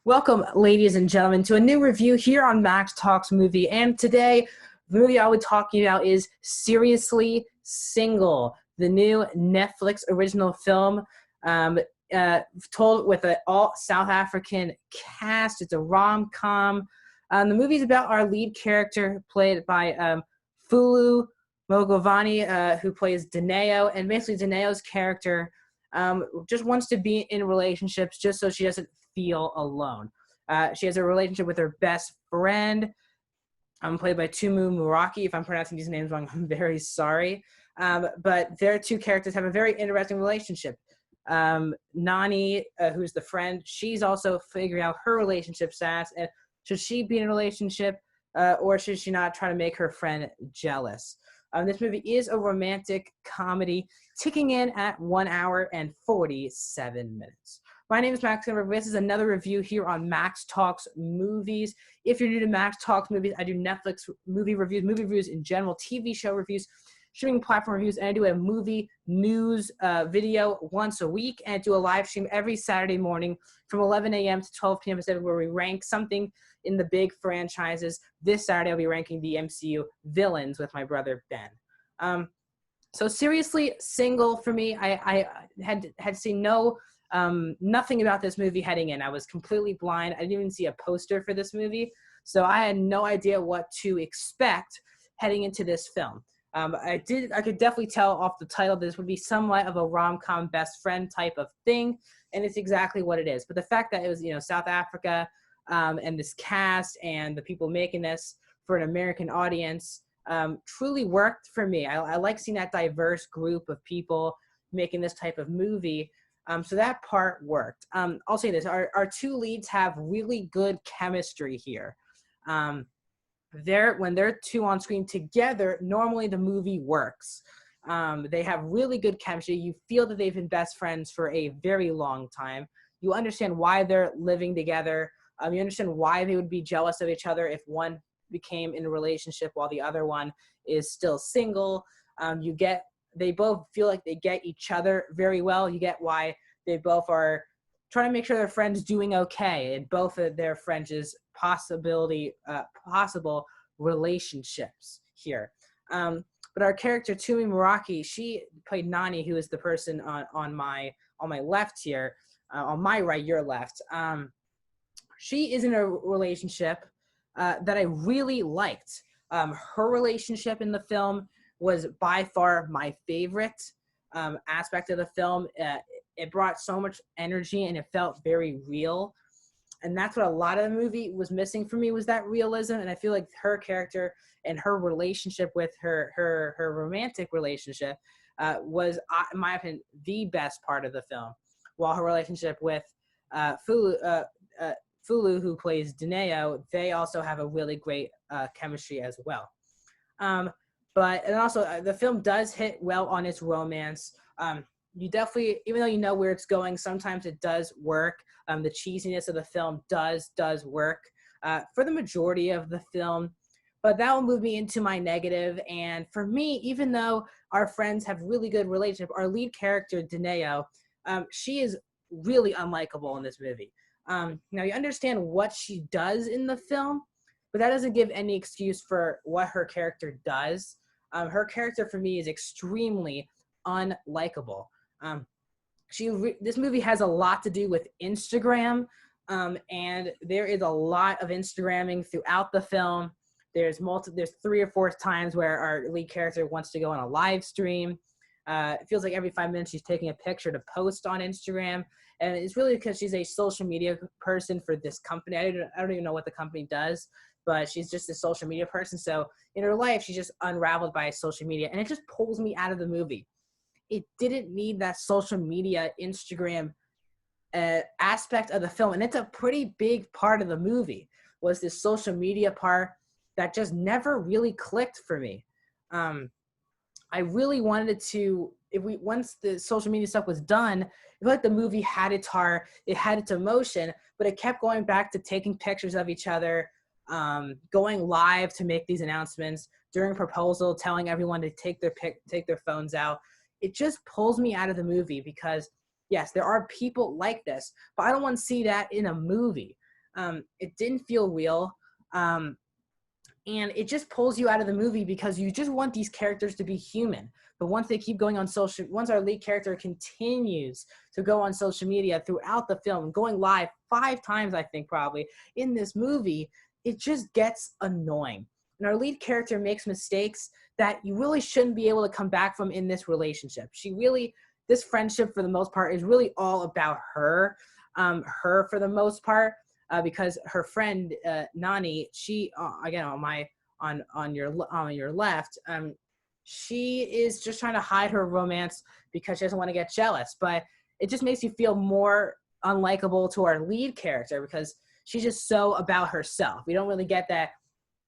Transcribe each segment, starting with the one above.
Welcome, ladies and gentlemen, to a new review here on Max Talks Movie. And today, the movie I'll be talking about is Seriously Single, the new Netflix original film um, told with an all South African cast. It's a rom-com. The movie is about our lead character, played by Fulu Mogovani, who plays Dineo. And basically, Dineo's character just wants to be in relationships just so she doesn't feel alone. She has a relationship with her best friend, played by Tumu Muraki. If I'm pronouncing these names wrong, I'm very sorry. But their two characters have a very interesting relationship. Nani, who's the friend, she's also figuring out her relationship status. And should she be in a relationship, or should she not try to make her friend jealous? This movie is a romantic comedy, ticking in at 1 hour and 47 minutes. My name is Max Gunberg. This is another review here on Max Talks Movies. If you're new to Max Talks Movies, I do Netflix movie reviews in general, TV show reviews, streaming platform reviews, and I do a movie news video once a week, and I do a live stream every Saturday morning from 11 a.m. to 12 p.m. Pacific, where we rank something in the big franchises. This Saturday, I'll be ranking the MCU villains with my brother, Ben. So Seriously Single, for me, I had seen nothing about this movie heading in. I was completely blind. I didn't even see a poster for this movie, so I had no idea what to expect heading into this film. I could definitely tell off the title that this would be somewhat of a rom-com best friend type of thing, and it's exactly what it is. But the fact that it was, South Africa, and this cast and the people making this for an American audience truly worked for me. I like seeing that diverse group of people making this type of movie. So that part worked. I'll say this, our two leads have really good chemistry here. When they're two on screen together, normally the movie works. They have really good chemistry. You feel that they've been best friends for a very long time. You understand why they're living together. You understand why they would be jealous of each other if one became in a relationship while the other one is still single. They both feel like they get each other very well. You get why they both are trying to make sure their friend's doing okay, and both of their friends' possible relationships here. But our character Tumi Muraki, she played Nani, who is the person on my left here, on my right, your left. She is in a relationship that I really liked. Her relationship in the film was by far my favorite aspect of the film. It brought so much energy and it felt very real. And that's what a lot of the movie was missing for me, was that realism. And I feel like her character and her relationship with her romantic relationship was, in my opinion, the best part of the film. While her relationship with Fulu, who plays Dineo, they also have a really great chemistry as well. And also the film does hit well on its romance. You definitely, even though you know where it's going, sometimes it does work. The cheesiness of the film does work for the majority of the film. But that will move me into my negative. And for me, even though our friends have really good relationship, our lead character, Dineo, she is really unlikable in this movie. Now, you understand what she does in the film, but that doesn't give any excuse for what her character does. Her character, for me, is extremely unlikable. This movie has a lot to do with Instagram, and there is a lot of Instagramming throughout the film. There's 3 or 4 times where our lead character wants to go on a live stream. It feels like every 5 minutes she's taking a picture to post on Instagram, and it's really because she's a social media person for this company. I don't even know what the company does, but she's just a social media person. So in her life, she's just unraveled by social media, and it just pulls me out of the movie. It didn't need that social media, Instagram aspect of the film, and it's a pretty big part of the movie, was this social media part that just never really clicked for me. I really wanted it to, once the social media stuff was done, I feel like the movie had its heart, it had its emotion, but it kept going back to taking pictures of each other, going live to make these announcements, during proposal, telling everyone to take their phones out. It just pulls me out of the movie because, yes, there are people like this, but I don't want to see that in a movie. It didn't feel real. And it just pulls you out of the movie because you just want these characters to be human. But once they keep going on once our lead character continues to go on social media throughout the film, going live 5 times, I think probably, in this movie, it just gets annoying. And our lead character makes mistakes that you really shouldn't be able to come back from in this relationship. This friendship for the most part is really all about her for the most part. Because her friend Nani, she again on your left, she is just trying to hide her romance because she doesn't want to get jealous. But it just makes you feel more unlikable to our lead character because she's just so about herself. We don't really get that.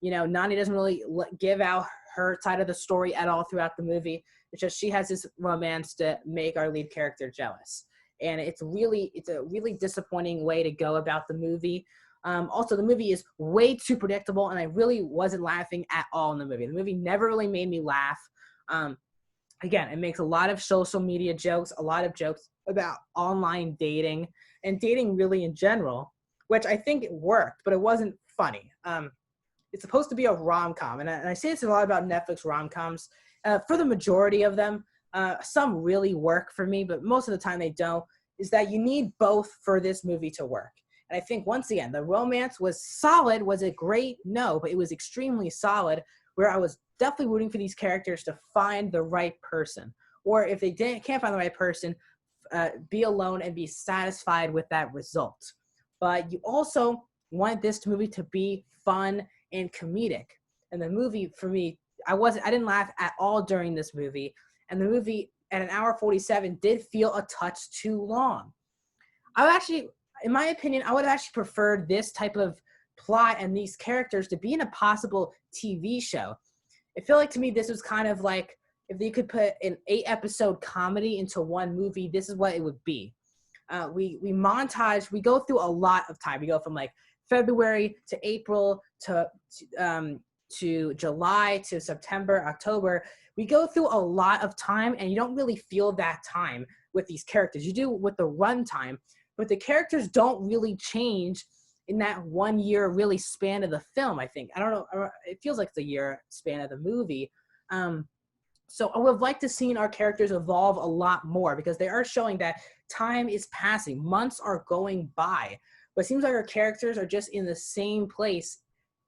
Nani doesn't really give out her side of the story at all throughout the movie. It's just she has this romance to make our lead character jealous. And it's a really disappointing way to go about the movie. Also, the movie is way too predictable, and I really wasn't laughing at all in the movie. The movie never really made me laugh. Again, it makes a lot of social media jokes, a lot of jokes about online dating and dating really in general, which I think it worked, but it wasn't funny. It's supposed to be a rom-com, and I say this a lot about Netflix rom-coms. For the majority of them, some really work for me, but most of the time they don't, is that you need both for this movie to work. And I think, once again, the romance was solid. Was it great? No, but it was extremely solid, where I was definitely rooting for these characters to find the right person. Or if they can't find the right person, be alone and be satisfied with that result. But you also want this movie to be fun and comedic. And the movie, for me, I didn't laugh at all during this movie. And the movie at an hour 47 did feel a touch too long. In my opinion, I would have actually preferred this type of plot and these characters to be in a possible TV show. It felt like, to me, this was kind of like if they could put an 8-episode comedy into one movie, this is what it would be. We go through a lot of time. We go from like February to April to July to September, October. We go through a lot of time, and you don't really feel that time with these characters. You do with the runtime, but the characters don't really change in that 1 year really span of the film, I think. I don't know. It feels like it's a year span of the movie. So I would have liked to seen our characters evolve a lot more because they are showing that time is passing. Months are going by. But it seems like our characters are just in the same place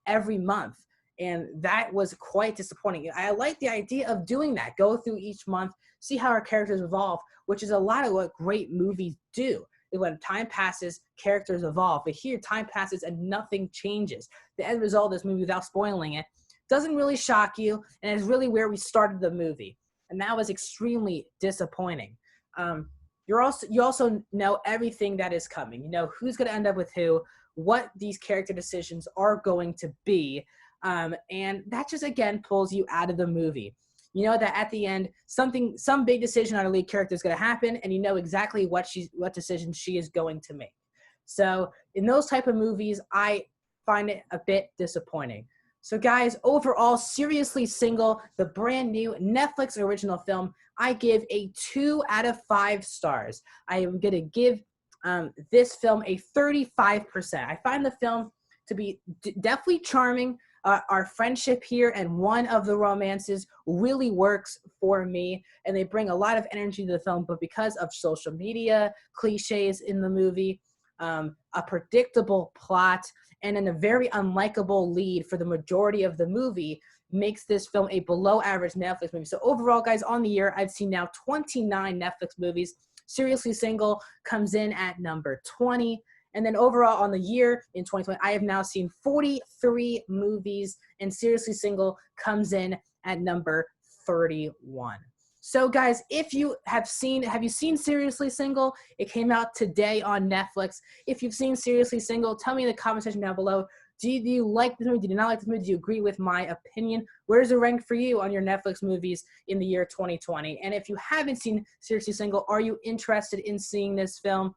every month. And that was quite disappointing. I like the idea of doing that. Go through each month, see how our characters evolve, which is a lot of what great movies do. When time passes, characters evolve. But here, time passes and nothing changes. The end result of this movie, without spoiling it, doesn't really shock you, and it's really where we started the movie. And that was extremely disappointing. You also know everything that is coming. You know who's going to end up with who, what these character decisions are going to be. And that just, again, pulls you out of the movie. You know that at the end, some big decision on a lead character is going to happen, and you know exactly what decision she is going to make. So in those type of movies, I find it a bit disappointing. So guys, overall, Seriously Single, the brand new Netflix original film, I give a 2 out of 5 stars. I am going to give this film a 35%. I find the film to be definitely charming. Our friendship here and one of the romances really works for me, and they bring a lot of energy to the film. But because of social media cliches in the movie, a predictable plot, and in a very unlikable lead for the majority of the movie, makes this film a below average Netflix movie. So overall, guys, on the year, I've seen now 29 Netflix movies. Seriously Single comes in at number 20. And then overall on the year in 2020, I have now seen 43 movies, and Seriously Single comes in at number 31. So guys, if you have you seen Seriously Single? It came out today on Netflix. If you've seen Seriously Single, tell me in the comment section down below. Do you like this movie? Did you not like this movie? Do you agree with my opinion? Where does it rank for you on your Netflix movies in the year 2020? And if you haven't seen Seriously Single, are you interested in seeing this film?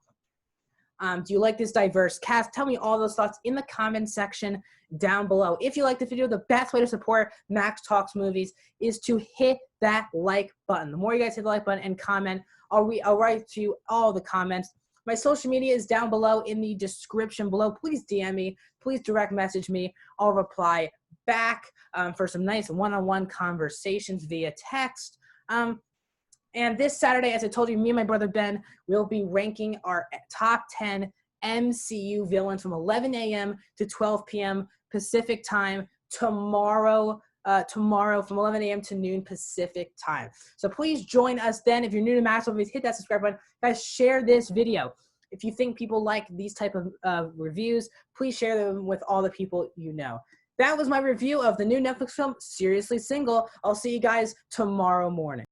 Do you like this diverse cast? Tell me all those thoughts in the comment section down below. If you like the video, the best way to support Max Talks Movies is to hit that like button. The more you guys hit the like button and comment, I'll write to you all the comments. My social media is down below in the description below. Please DM me. Please direct message me. I'll reply back for some nice one-on-one conversations via text. And this Saturday, as I told you, me and my brother Ben will be ranking our top 10 MCU villains from 11 a.m. to 12 p.m. Pacific time tomorrow from 11 a.m. to noon Pacific time. So please join us then. If you're new to Max Movies, hit that subscribe button. Guys, share this video. If you think people like these type of reviews, please share them with all the people you know. That was my review of the new Netflix film, Seriously Single. I'll see you guys tomorrow morning.